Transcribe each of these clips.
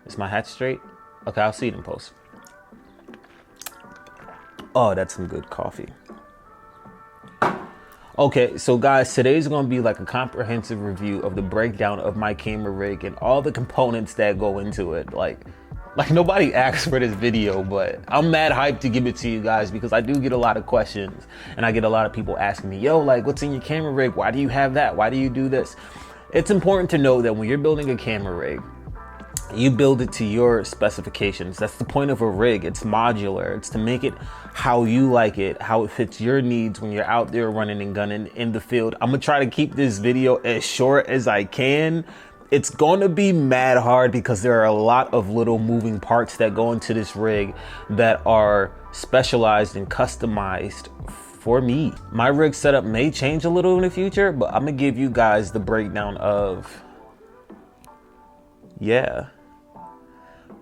Is my hat straight? Okay, I'll see it in post. Oh, that's some good coffee. Okay, so guys, today's gonna be like a comprehensive review of the breakdown of my camera rig and all the components that go into it. Like nobody asked for this video, but I'm mad hyped to give it to you guys because I do get a lot of questions and I get a lot of people asking me, yo, like what's in your camera rig? Why do you have that? Why do you do this? It's important to know that when you're building a camera rig, you build it to your specifications. That's the point of a rig. It's modular. It's to make it how you like it, how it fits your needs when you're out there running and gunning in the field. I'm gonna try to keep this video as short as I can. It's gonna be mad hard because there are a lot of little moving parts that go into this rig that are specialized and customized for me. My rig setup may change a little in the future, but I'm gonna give you guys the breakdown of,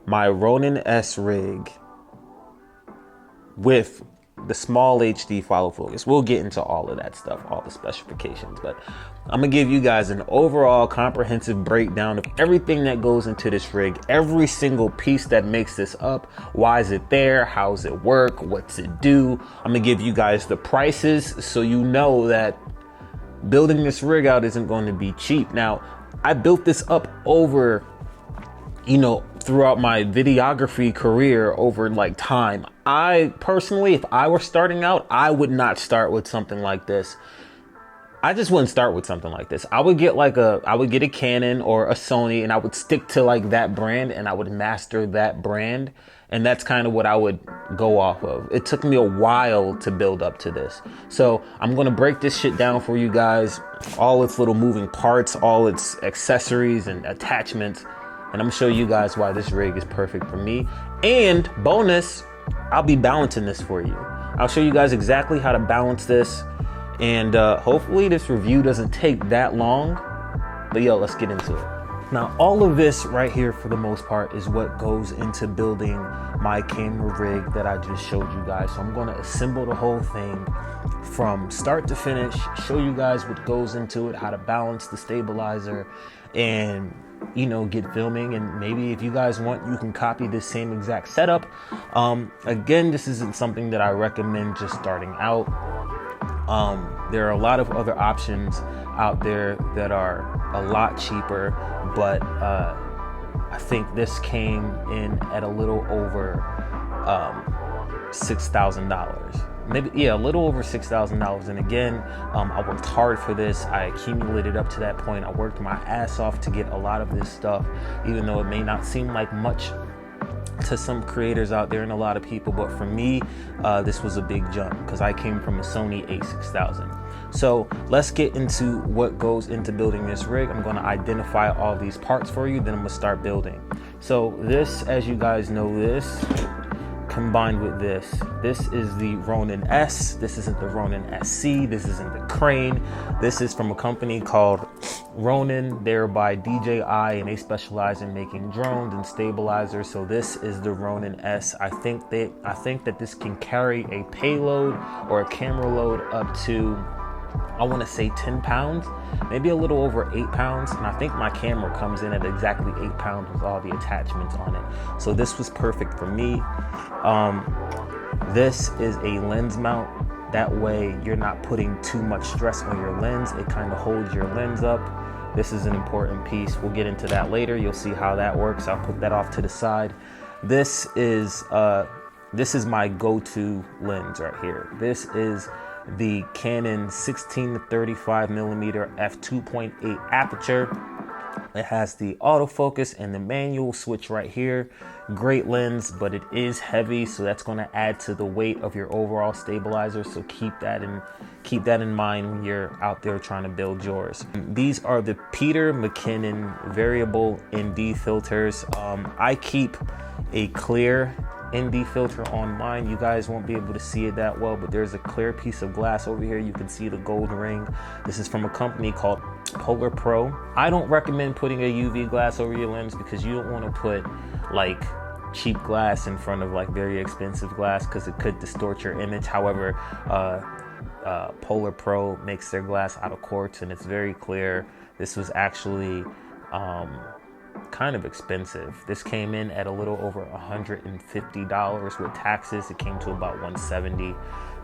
my Ronin S rig with the small HD follow focus. We'll get into all of that stuff, all the specifications, but I'm gonna give you guys an overall comprehensive breakdown of everything that goes into this rig, every single piece that makes this up. Why is it there? How does it work? What's it do? I'm gonna give you guys the prices so you know that building this rig out isn't going to be cheap. Now, I built this up over, throughout my videography career over like time. I personally, if I were starting out, I would not start with something like this. I just wouldn't start with something like this. I would get a Canon or a Sony and I would stick to like that brand and I would master that brand. And that's kind of what I would go off of. It took me a while to build up to this. So I'm gonna break this shit down for you guys, all its little moving parts, all its accessories and attachments. And I'm gonna show you guys why this rig is perfect for me. And bonus, I'll be balancing this for you. I'll show you guys exactly how to balance this. And hopefully this review doesn't take that long. But yo, let's get into it. Now, all of this right here, for the most part, is what goes into building my camera rig that I just showed you guys. So I'm gonna assemble the whole thing from start to finish, show you guys what goes into it, how to balance the stabilizer, and get filming. And maybe if you guys want, you can copy this same exact setup. Again, this isn't something that I recommend just starting out. There are a lot of other options out there that are a lot cheaper, but I think this came in at a little over $6,000. Maybe, a little over $6,000. And again, I worked hard for this. I accumulated up to that point. I worked my ass off to get a lot of this stuff, even though it may not seem like much to some creators out there and a lot of people, but for me, this was a big jump because I came from a Sony a6000. So let's get into what goes into building this rig. I'm going to identify all these parts for you, then I'm going to start building. So this, as you guys know, this combined with this is the Ronin S. This isn't the Ronin SC. This isn't the Crane. This is from a company called Ronin. They're by DJI and they specialize in making drones and stabilizers. So this is the Ronin S. I think that this can carry a payload or a camera load up to, I want to say 10 pounds, maybe a little over 8 pounds. And I think my camera comes in at exactly 8 pounds with all the attachments on it. So this was perfect for me. This is a lens mount. That way you're not putting too much stress on your lens. It kind of holds your lens up. This is an important piece. We'll get into that later. You'll see how that works. I'll put that off to the side. This is my go-to lens right here. This is the Canon 16 to 35 millimeter f2.8 aperture. It has the autofocus and the manual switch right here. Great lens, but it is heavy, so that's going to add to the weight of your overall stabilizer. So keep that in mind when you're out there trying to build yours. These are the Peter McKinnon variable ND filters. I keep a clear ND filter on mine. You guys won't be able to see it that well, but there's a clear piece of glass over here. You can see the gold ring. This is from a company called Polar Pro. I don't recommend putting a UV glass over your lens because you don't want to put like cheap glass in front of like very expensive glass because it could distort your image. However, Polar Pro makes their glass out of quartz and it's very clear. This was actually kind of expensive. This came in at a little over $150 with taxes. It came to about $170.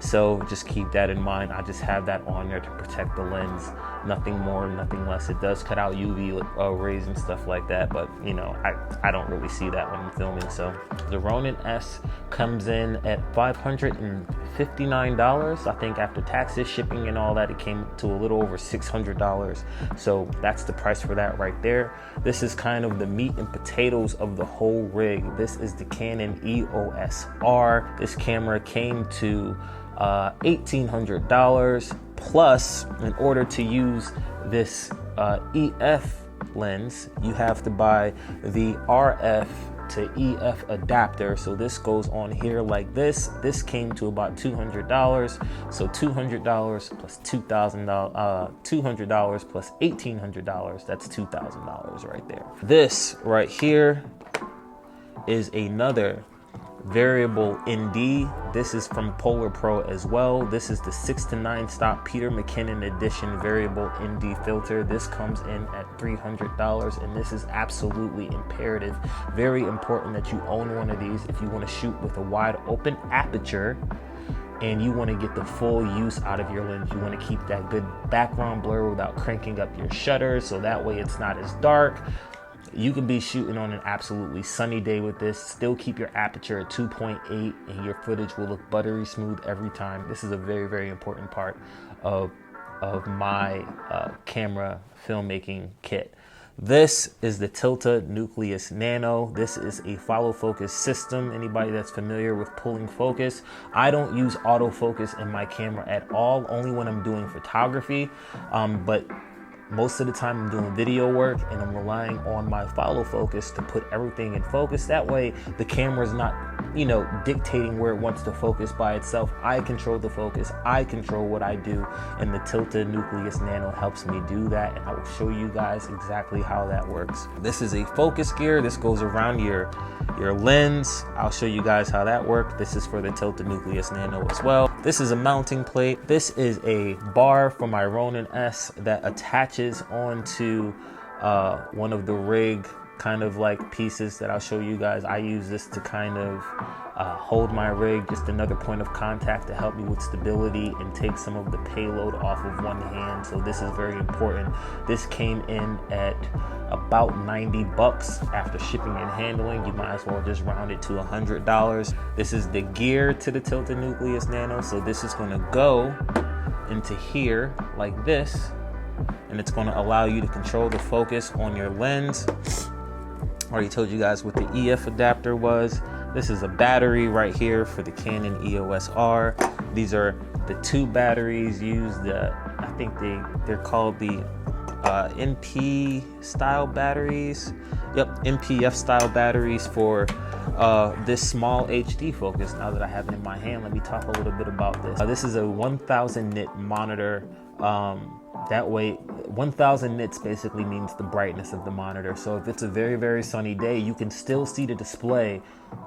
So just keep that in mind. I just have that on there to protect the lens. Nothing more, nothing less. It does cut out UV rays and stuff like that, but you know, I don't really see that when I'm filming. So the Ronin S comes in at $559. I think after taxes, shipping and all that, it came to a little over $600. So that's the price for that right there. This is kind of the meat and potatoes of the whole rig. This is the Canon EOS R. This camera came to $1,800 plus. In order to use this EF lens, you have to buy the RF to EF adapter. So this goes on here like this. This came to about $200. So $200 plus $2,000, $200 plus $1,800. That's $2,000 right there. This right here is another variable ND. This is from Polar Pro as well. This is the 6 to 9 stop Peter McKinnon edition variable ND filter. This comes in at $300, and this is absolutely imperative, very important that you own one of these if you want to shoot with a wide open aperture and you want to get the full use out of your lens. You want to keep that good background blur without cranking up your shutter, so that way it's not as dark. You can be shooting on an absolutely sunny day with this, still keep your aperture at 2.8, and your footage will look buttery smooth every time. This is a very, very important part of my camera filmmaking kit. This is the Tilta Nucleus Nano. This is a follow focus system. Anybody that's familiar with pulling focus, I don't use autofocus in my camera at all, only when I'm doing photography, but most of the time I'm doing video work and I'm relying on my follow focus to put everything in focus. That way the camera is not, you know, dictating where it wants to focus by itself. I control the focus, I control what I do, and the Tilta Nucleus Nano helps me do that, and I will show you guys exactly how that works. This is a focus gear. This goes around your lens. I'll show you guys how that works. This is for the Tilta Nucleus Nano as well. This is a mounting plate. This is a bar for my Ronin S that attaches onto one of the rig kind of like pieces that I'll show you guys. I use this to kind of hold my rig, just another point of contact to help me with stability and take some of the payload off of one hand. So this is very important. This came in at about 90 bucks after shipping and handling. You might as well just round it to $100. This is the gear to the Tilta Nucleus Nano. So this is going to go into here like this, and it's going to allow you to control the focus on your lens. Already told you guys what the EF adapter was. This is a battery right here for the Canon EOS R. These are the two batteries used. I think they're called the NP style batteries. Yep, NPF style batteries for this small HD focus. Now that I have it in my hand, let me talk a little bit about this. This is a 1000 nit monitor. That way, 1000 nits basically means the brightness of the monitor. So if it's a very, very sunny day, you can still see the display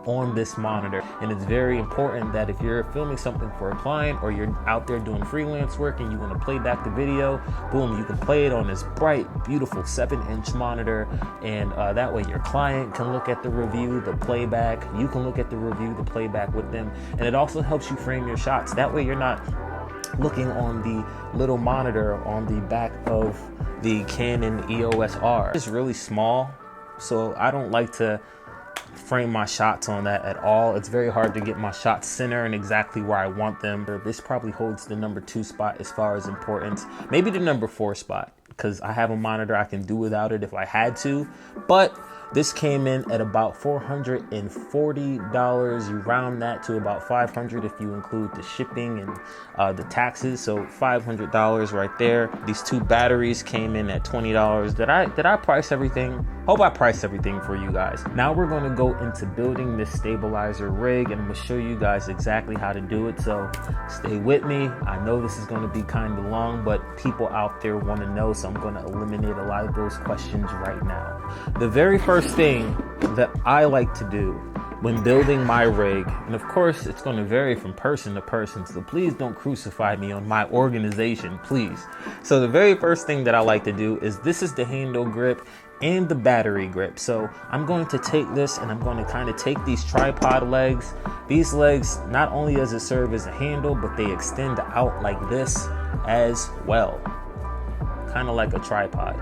on this monitor. And it's very important that if you're filming something for a client or you're out there doing freelance work and you want to play back the video, boom, you can play it on this bright, beautiful 7-inch monitor. And that way your client can look at the review, the playback. You can look at the review, the playback with them. And it also helps you frame your shots. That way you're not looking on the little monitor on the back of the Canon EOS R. It's really small, so I don't like to frame my shots on that at all. It's very hard to get my shots center and exactly where I want them. This probably holds the number 2 spot as far as importance, maybe the number 4 spot, because I have a monitor I can do without it if I had to. But this came in at about $440. You round that to about $500 if you include the shipping and the taxes. So $500 right there. These two batteries came in at $20. Did I price everything? Hope I priced everything for you guys. Now we're going to go into building this stabilizer rig, and I'm going to show you guys exactly how to do it. So stay with me. I know this is going to be kind of long, but people out there want to know, so I'm going to eliminate a lot of those questions right now. The very first thing that I like to do when building my rig, and of course it's going to vary from person to person, so please don't crucify me on my organization, please. So the very first thing that I like to do is, this is the handle grip. and the battery grip. So I'm going to take this and I'm going to kind of take these tripod legs. These legs, not only does it serve as a handle, but they extend out like this as well, kind of like a tripod.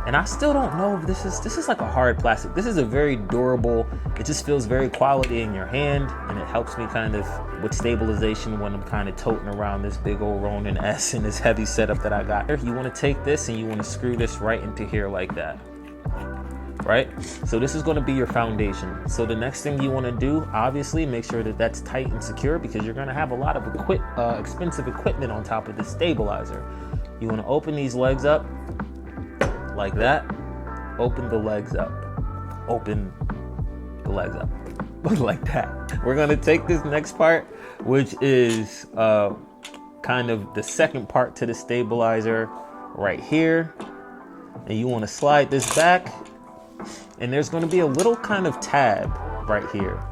And I still don't know if this is like a hard plastic. This is a very durable, it just feels very quality in your hand, and it helps me kind of with stabilization when I'm kind of toting around this big old Ronin S and this heavy setup that I got. You want to take this and you want to screw this right into here like that, right? So this is going to be your foundation. So the next thing you want to do, obviously, make sure that that's tight and secure, because you're going to have a lot of expensive equipment on top of the stabilizer. You want to open these legs up like that. Open the legs up. Open the legs up. Like that. We're going to take this next part, which is kind of the second part to the stabilizer right here. And you want to slide this back. And there's going to be a little kind of tab right here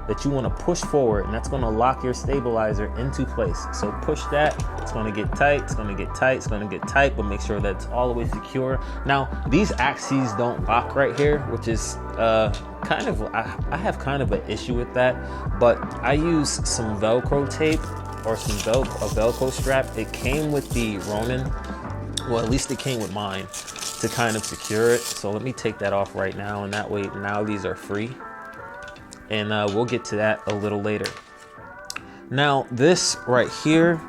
that you want to push forward, and that's going to lock your stabilizer into place. So push that, it's going to get tight, it's going to get tight, it's going to get tight, but make sure that it's all the way secure. Now, these axes don't lock right here, which is kind of, I have kind of an issue with that, but I use some Velcro tape or some a Velcro strap. It came with the Ronin, well, at least it came with mine, to kind of secure it. So let me take that off right now, and that way now these are free. And we'll get to that a little later. Now, this right here,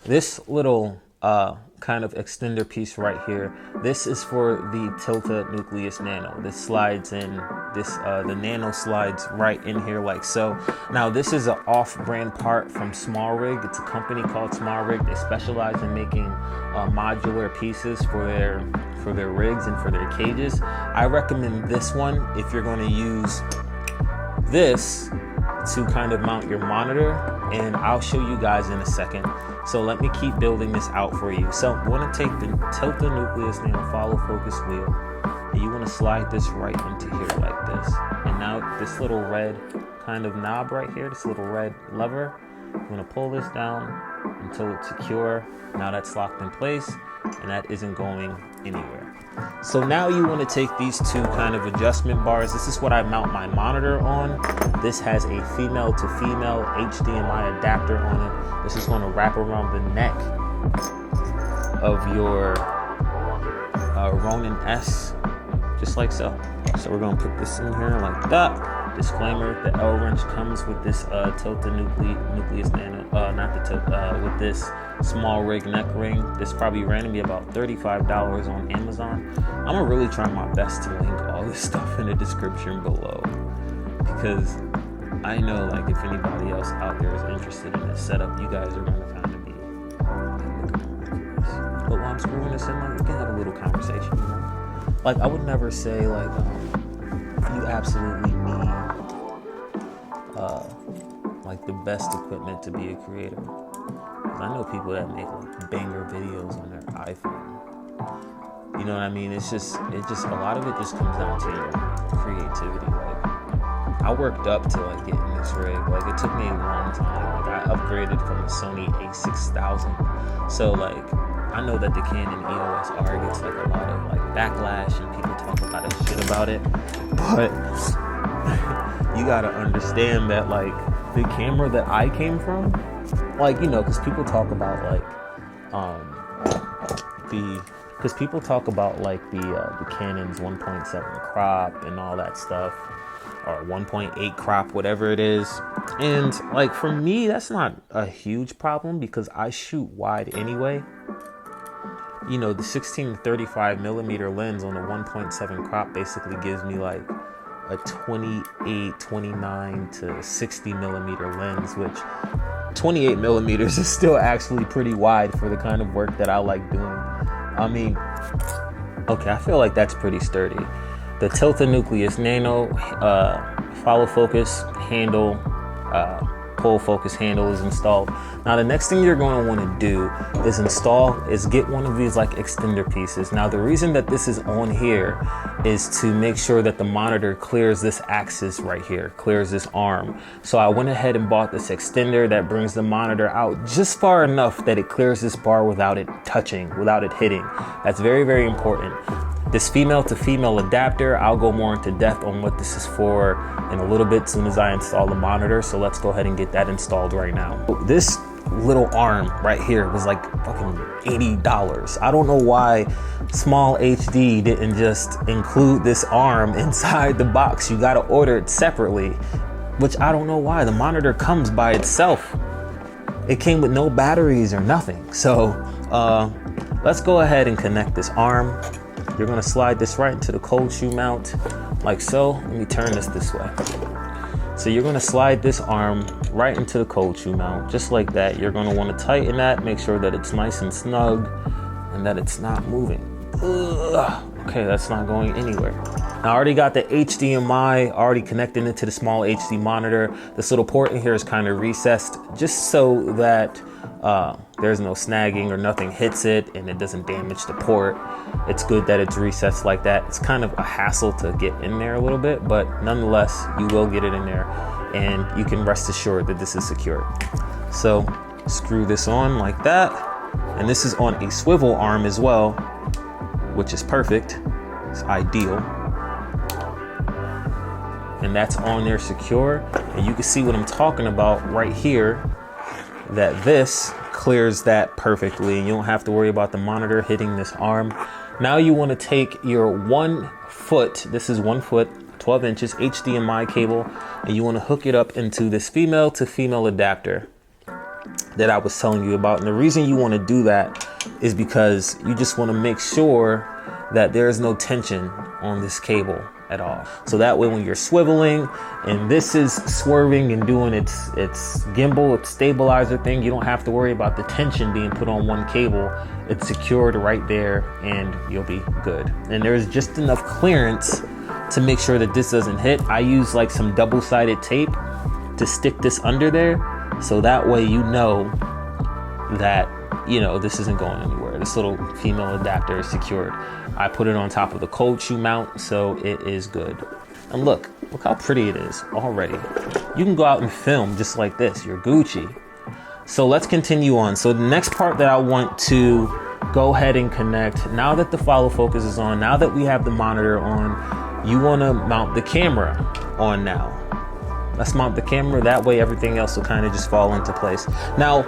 this little kind of extender piece right here, this is for the Tilta Nucleus Nano. This slides in, the Nano slides right in here like so. Now, this is an off-brand part from Small Rig. It's a company called Small Rig. They specialize in making modular pieces for their rigs and for their cages. I recommend this one if you're going to use this to kind of mount your monitor, and I'll show you guys in a second. So let me keep building this out for you. So you want to take the Tilta Nucleus Nano follow focus wheel, and you want to slide this right into here like this. And now this little red kind of knob right here, this little red lever, you want to pull this down until it's secure. Now that's locked in place, and that isn't going anywhere. So now you want to take these two kind of adjustment bars. This is what I mount my monitor on. This has a female to female HDMI adapter on it. This is going to wrap around the neck of your Ronin S, just like so. So we're going to put this in here like that. Disclaimer, the L wrench comes with this Tilta Nucleus Nano, not the Tilta, with this Small Rig neck ring. This probably ran me about $35 on Amazon. I'm gonna really try my best to link all this stuff in the description below, because I know, like, if anybody else out there is interested in this setup, you guys are gonna kind of be but while I'm screwing this in, like, we can have a little conversation, you know? Like, I would never say, like, you absolutely need like the best equipment to be a creator. I know people that make like banger videos on their iPhone. You know what I mean? It's just a lot of it just comes down to your creativity. Like, I worked up to like getting this rig. Like, it took me a long time. Like, I upgraded from the Sony a6000. So like, I know that the Canon EOS R gets like a lot of like backlash and people talk a lot of shit about it, but you gotta understand that like the camera that I came from, like, you know, because people talk about like the Canon's 1.7 crop and all that stuff, or 1.8 crop, whatever it is. And like, for me, that's not a huge problem because I shoot wide anyway. You know, the 16 to 35 millimeter lens on the 1.7 crop basically gives me like a 28, 29 to 60 millimeter lens, which 28 millimeters is still actually pretty wide for the kind of work that I like doing. I mean, okay, I feel like that's pretty sturdy. The Tilta Nucleus Nano follow focus handle, pull focus handle is installed. Now the next thing you're going to want to do is get one of these like extender pieces. Now the reason that this is on here is to make sure that the monitor clears this axis right here, clears this arm. So I went ahead and bought this extender that brings the monitor out just far enough that it clears this bar without it touching, without it hitting. That's very, very important. This female to female adapter, I'll go more into depth on what this is for in a little bit as soon as I install the monitor. So let's go ahead and get that installed right now. This little arm right here was like fucking $80. I don't know why Small HD didn't just include this arm inside the box. You gotta order it separately, which I don't know why. The monitor comes by itself. It came with no batteries or nothing. So let's go ahead and connect this arm. You're gonna slide this right into the cold shoe mount, like so. Let me turn this way. So you're gonna slide this arm right into the cold shoe mount, just like that. You're gonna wanna tighten that, make sure that it's nice and snug and that it's not moving. Ugh. Okay, that's not going anywhere. Now I already got the HDMI already connected into the small HD monitor. This little port in here is kind of recessed just so that there's no snagging or nothing hits it and it doesn't damage the port. It's good that it's recessed like that. It's kind of a hassle to get in there a little bit, but nonetheless, you will get it in there and you can rest assured that this is secure. So screw this on like that. And this is on a swivel arm as well, which is perfect. It's ideal. And that's on there secure. And you can see what I'm talking about right here, that this clears that perfectly. You don't have to worry about the monitor hitting this arm. Now you want to take your 1 foot, this is 1 foot, 12 inches HDMI cable, and you want to hook it up into this female to female adapter that I was telling you about. And the reason you want to do that is because you just want to make sure that there is no tension on this cable at all. So that way when you're swiveling and this is swerving and doing its gimbal, its stabilizer thing, you don't have to worry about the tension being put on one cable. It's secured right there and you'll be good. And there's just enough clearance to make sure that this doesn't hit. I use like some double-sided tape to stick this under there, so that way you know that, you know, this isn't going anywhere. This little female adapter is secured. I put it on top of the cold shoe mount, so it is good. And look how pretty it is already. You can go out and film just like this. You're Gucci. So let's continue on. So the next part that I want to go ahead and connect, now that the follow focus is on, now that we have the monitor on, you want to mount the camera on now. Let's mount the camera. That way everything else will kind of just fall into place. Now,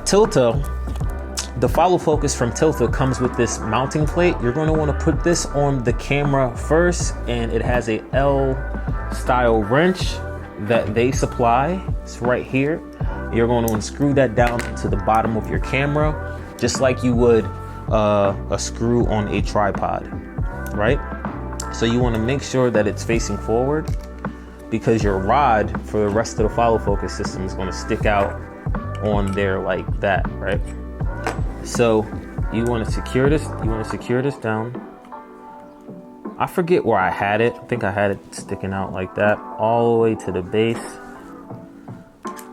Tilta, the follow focus from Tilta comes with this mounting plate. You're going to want to put this on the camera first, and it has a L style wrench that they supply. It's right here. You're going to unscrew that down to the bottom of your camera, just like you would a screw on a tripod, right? So you want to make sure that it's facing forward, because your rod for the rest of the follow focus system is going to stick out on there like that, right? So you want to secure this. You want to secure this down. I forget where I had it. I think I had it sticking out like that all the way to the base.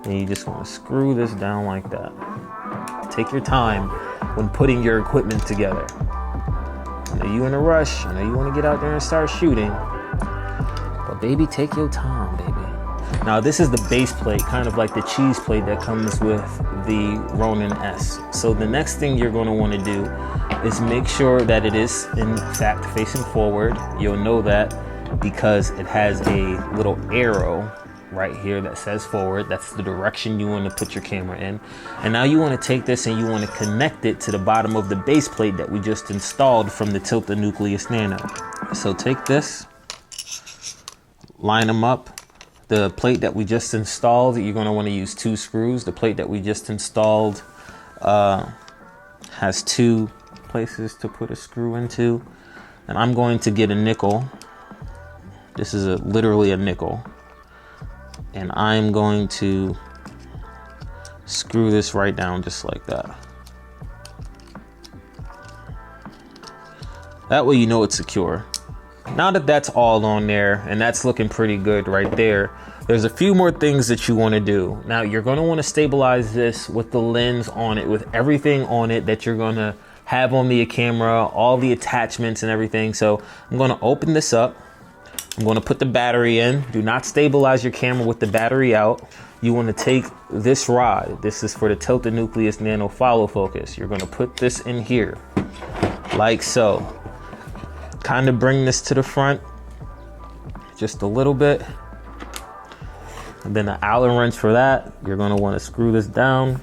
And you just want to screw this down like that. Take your time when putting your equipment together. I know you in a rush. I know you want to get out there and start shooting. But baby, take your time, baby. Now this is the base plate, kind of like the cheese plate that comes with the Ronin S. So the next thing you're going to want to do is make sure that it is in fact facing forward. You'll know that because it has a little arrow right here that says forward. That's the direction you want to put your camera in. And now you want to take this and you want to connect it to the bottom of the base plate that we just installed from the Tilta Nucleus Nano. So take this, line them up. The plate that we just installed, you're going to want to use 2 screws. The plate that we just installed has 2 places to put a screw into. And I'm going to get a nickel. This is literally a nickel. And I'm going to screw this right down just like that. That way you know it's secure. Now that that's all on there and that's looking pretty good right there, there's a few more things that you want to do. Now you're going to want to stabilize this with the lens on it, with everything on it that you're going to have on the camera, all the attachments and everything. So I'm going to open this up. I'm going to put the battery in. Do not stabilize your camera with the battery out. You want to take this rod. This is for the Tilta Nucleus Nano follow focus. You're going to put this in here like so. kind of bring this to the front just a little bit. And then the Allen wrench for that, you're gonna wanna screw this down.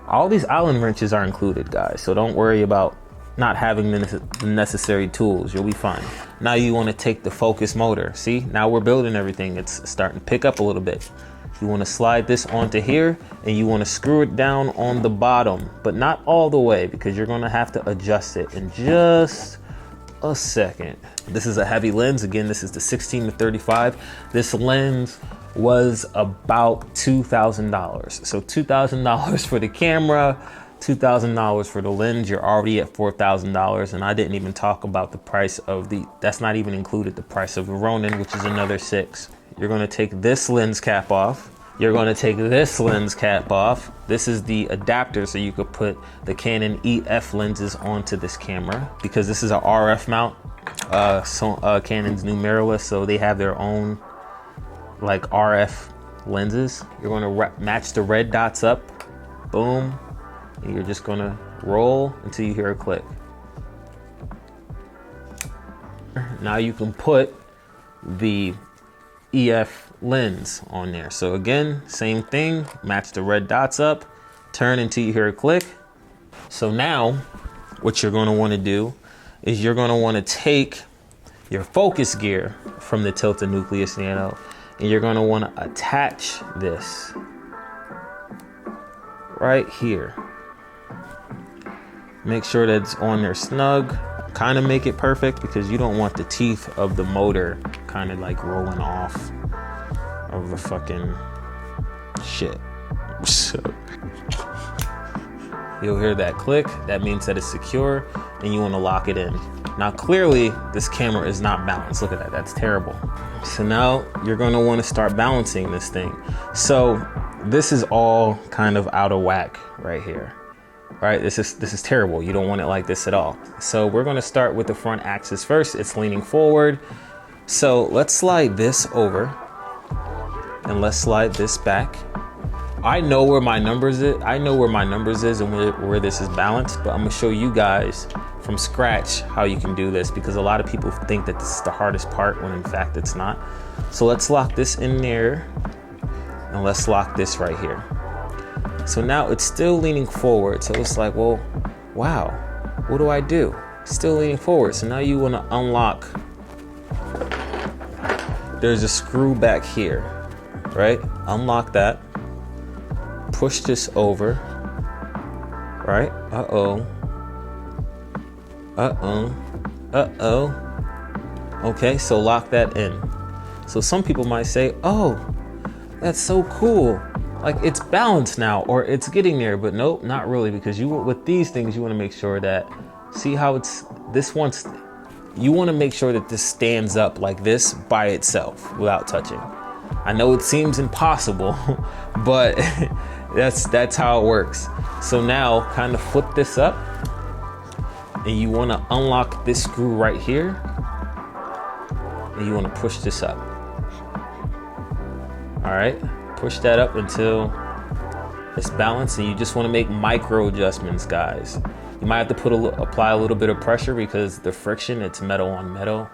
All these Allen wrenches are included, guys, so don't worry about not having the necessary tools. You'll be fine. Now you wanna take the focus motor. See, now we're building everything. It's starting to pick up a little bit. You wanna slide this onto here and you wanna screw it down on the bottom, but not all the way because you're gonna have to adjust it in just a second. This is a heavy lens. Again, this is the 16 to 35. This lens was about $2,000. So $2,000 for the camera, $2,000 for the lens. You're already at $4,000. And I didn't even talk about the price of that's not even included the price of the Ronin, which is another $6,000. You're gonna take this lens cap off. You're gonna take this lens cap off. This is the adapter so you could put the Canon EF lenses onto this camera because this is a RF mount. Canon's new mirrorless, so they have their own like RF lenses. You're gonna match the red dots up, boom, and you're just gonna roll until you hear a click. Now you can put the EF lens on there. So again, same thing, match the red dots up, turn until you hear a click. So now what you're going to want to do is you're going to want to take your focus gear from the Tilta Nucleus Nano and you're going to want to attach this right here. Make sure that it's on there snug. Kind of make it perfect because you don't want the teeth of the motor kind of like rolling off of the fucking shit. So you'll hear that click. That means that it's secure and you want to lock it in. Now clearly this camera is not balanced. Look at that, that's terrible. So now you're going to want to start balancing this thing. So this is all kind of out of whack right here. Right, this is terrible. You don't want it like this at all. So we're gonna start with the front axis first. It's leaning forward. So let's slide this over and let's slide this back. I know where my numbers is. I know where my numbers is and where this is balanced, but I'm gonna show you guys from scratch how you can do this because a lot of people think that this is the hardest part when in fact it's not. So let's lock this in there and let's lock this right here. So now it's still leaning forward. So it's like, well, wow, what do I do? Still leaning forward. So now you want to unlock. There's a screw back here, right? Unlock that. Push this over, right? Uh-oh. Uh-oh. Uh-oh. Okay, so lock that in. So some people might say, oh, that's so cool. Like it's balanced now or it's getting there, but nope, not really, because with these things you want to make sure that, see how you want to make sure that this stands up like this by itself without touching. I know it seems impossible, but that's how it works. So now kind of flip this up and you want to unlock this screw right here and you want to push this up. All right. Push that up until it's balanced and you just want to make micro adjustments, guys. You might have to apply a little bit of pressure because the friction, it's metal on metal.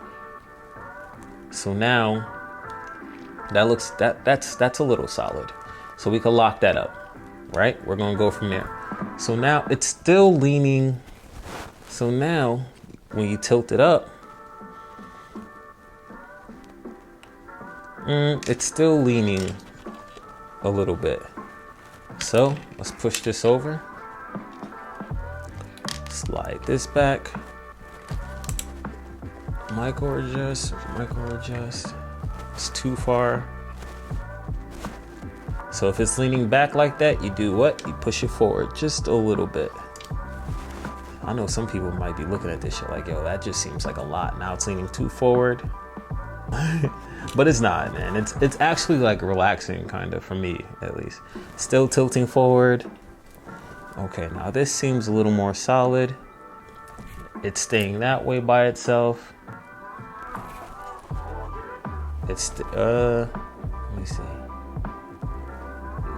So now that's a little solid. So we can lock that up, right? We're going to go from there. So now it's still leaning. So now when you tilt it up, it's still leaning a little bit. So let's push this over, slide this back, micro adjust. It's too far. So if it's leaning back like that, you do what? You push it forward just a little bit. I know some people might be looking at this shit like, yo, that just seems like a lot. Now it's leaning too forward. But it's not, man. It's actually like relaxing, kind of, for me at least. Still tilting forward. Okay, now this seems a little more solid. It's staying that way by itself. It's let me see.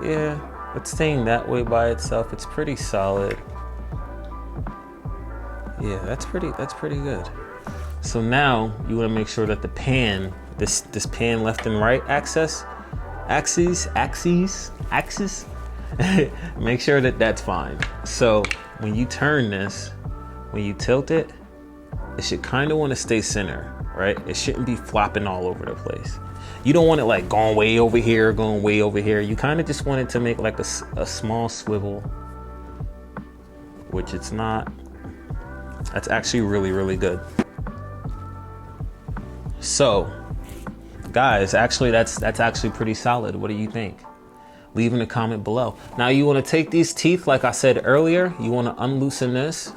Yeah, it's staying that way by itself. It's pretty solid. Yeah, that's pretty good. So now you want to make sure that the pan, this pan left and right axis, make sure that that's fine. So when you turn this, when you tilt it, it should kind of want to stay center, right? It shouldn't be flopping all over the place. You don't want it like going way over here, going way over here. You kind of just want it to make like a small swivel, which it's not. That's actually really, really good. So, guys, actually that's actually pretty solid. What do you think? Leave in a comment below. Now you want to take these teeth, like I said earlier, you want to unloosen this.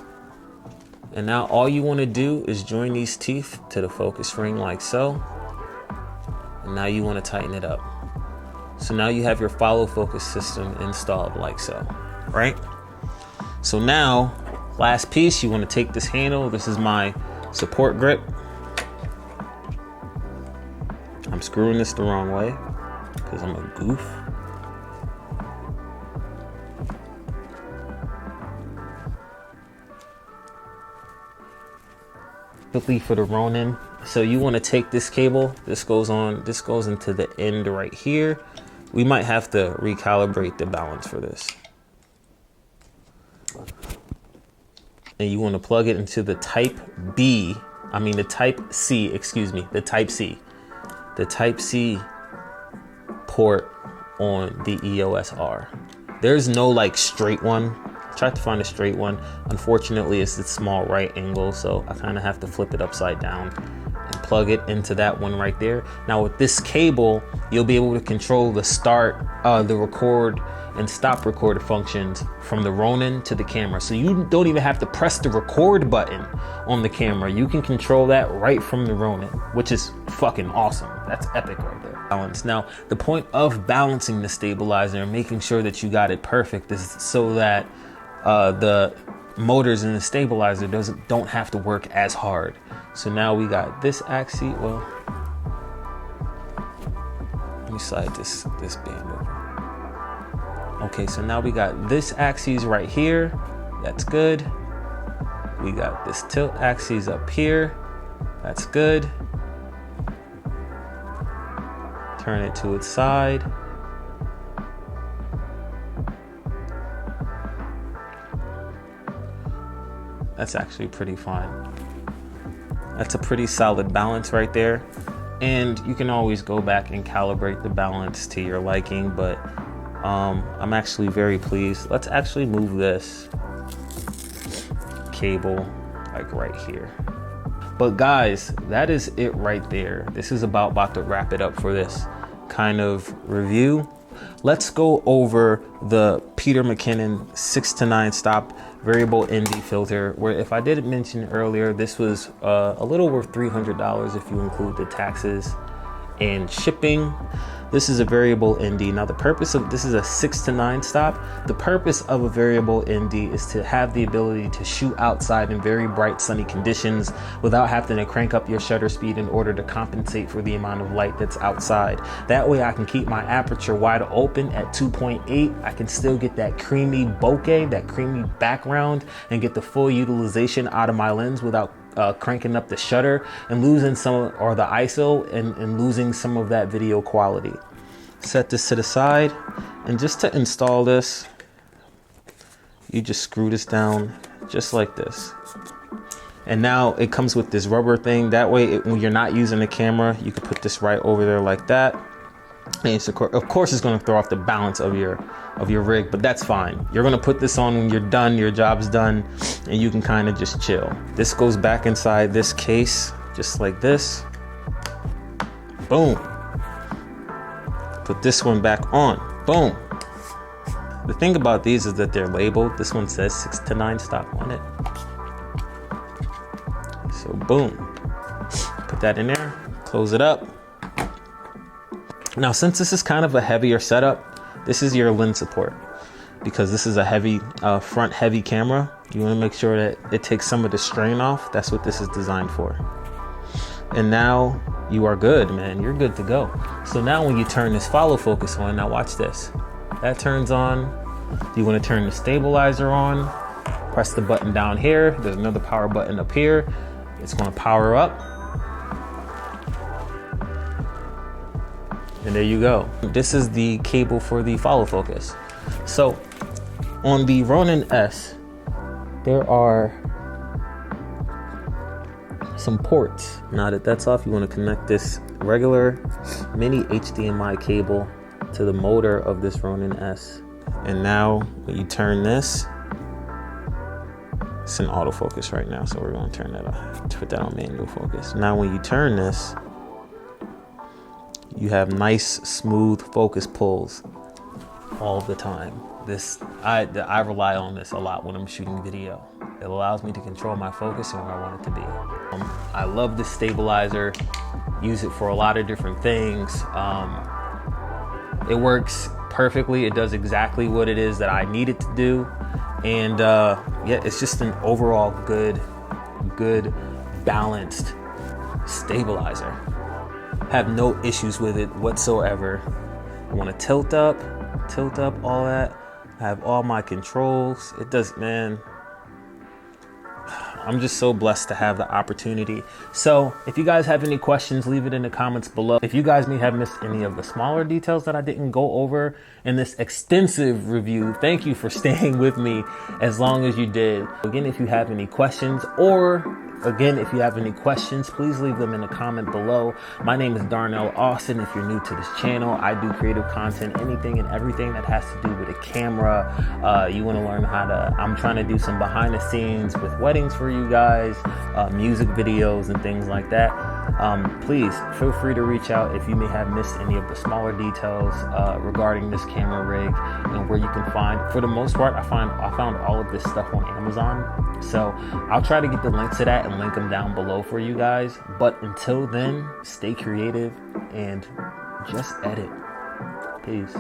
And now all you want to do is join these teeth to the focus ring like so. And now you want to tighten it up. So now you have your follow focus system installed like so, right? So now, last piece, you want to take this handle. This is my support grip. I'm screwing this the wrong way because I'm a goof. For the Ronin, so you want to take this cable, this goes into the end right here. We might have to recalibrate the balance for this, and you want to plug it into the type C port on the EOS R. There's no like straight one. Tried to find a straight one. Unfortunately, it's the small right angle, so I kind of have to flip it upside down and plug it into that one right there. Now with this cable, you'll be able to control the start, the record and stop record functions from the Ronin to the camera. So you don't even have to press the record button on the camera. You can control that right from the Ronin, which is fucking awesome. That's epic right there. Balance. Now, the point of balancing the stabilizer and making sure that you got it perfect is so that the motors in the stabilizer don't have to work as hard. So now we got this axis. Well, let me slide this band over. Okay, so now we got this axis right here. That's good. We got this tilt axis up here. That's good. Turn it to its side. That's actually pretty fine. That's a pretty solid balance right there. And you can always go back and calibrate the balance to your liking, but I'm actually very pleased. Let's actually move this cable like right here. But guys, that is it right there. This is about to wrap it up for this kind of review. Let's go over the Peter McKinnon 6-9 stop variable ND filter, where if I did mention earlier, this was a little over $300 if you include the taxes and shipping. This is a variable ND. Now the purpose of this is a 6-9 stop. The purpose of a variable ND is to have the ability to shoot outside in very bright sunny conditions without having to crank up your shutter speed in order to compensate for the amount of light that's outside. That way I can keep my aperture wide open at 2.8. I can still get that creamy bokeh, that creamy background, and get the full utilization out of my lens without cranking up the shutter and losing some, or the ISO, and losing some of that video quality. Set this to the side, and just to install this, you just screw this down just like this. And now it comes with this rubber thing. That way, when you're not using the camera, you can put this right over there like that. And it's, of course, it's going to throw off the balance of your rig, but that's fine. You're going to put this on when you're done, your job's done, and you can kind of just chill. This goes back inside this case, just like this. Boom. Put this one back on. Boom. The thing about these is that they're labeled. This one says 6-9 stop on it. So boom. Put that in there. Close it up. Now, since this is kind of a heavier setup, this is your lens support, because this is a heavy front heavy camera. You want to make sure that it takes some of the strain off. That's what this is designed for. And now you are good, man. You're good to go. So now when you turn this follow focus on, now watch this. That turns on. You want to turn the stabilizer on. press the button down here. There's another power button up here. It's going to power up. And there you go. This is the cable for the follow focus. So on the Ronin S, there are some ports. Now that that's off, you want to connect this regular mini HDMI cable to the motor of this Ronin S. And now when you turn this, it's in autofocus right now, so we're going to turn that off, put that on manual focus. Now when you turn this, you have nice smooth focus pulls all the time. I rely on this a lot when I'm shooting video. It allows me to control my focus and where I want it to be. I love this stabilizer, use it for a lot of different things. It works perfectly. It does exactly what it is that I need it to do. And yeah, it's just an overall good, balanced stabilizer. Have no issues with it whatsoever. I want to tilt up, all that. I have all my controls. It does, man. I'm just so blessed to have the opportunity. So if you guys have any questions, leave it in the comments below. If you guys may have missed any of the smaller details that I didn't go over in this extensive review, thank you for staying with me as long as you did. Again, if you have any questions, please leave them in the comment below. My name is Darnell Austin. If you're new to this channel, I do creative content, anything and everything that has to do with a camera. You want to learn I'm trying to do some behind the scenes with weddings for you guys, music videos and things like that. Please feel free to reach out if you may have missed any of the smaller details regarding this camera rig and where you can find. For the most part, I found all of this stuff on Amazon. So I'll try to get the links to that and link them down below for you guys. But until then, stay creative and just edit. Peace.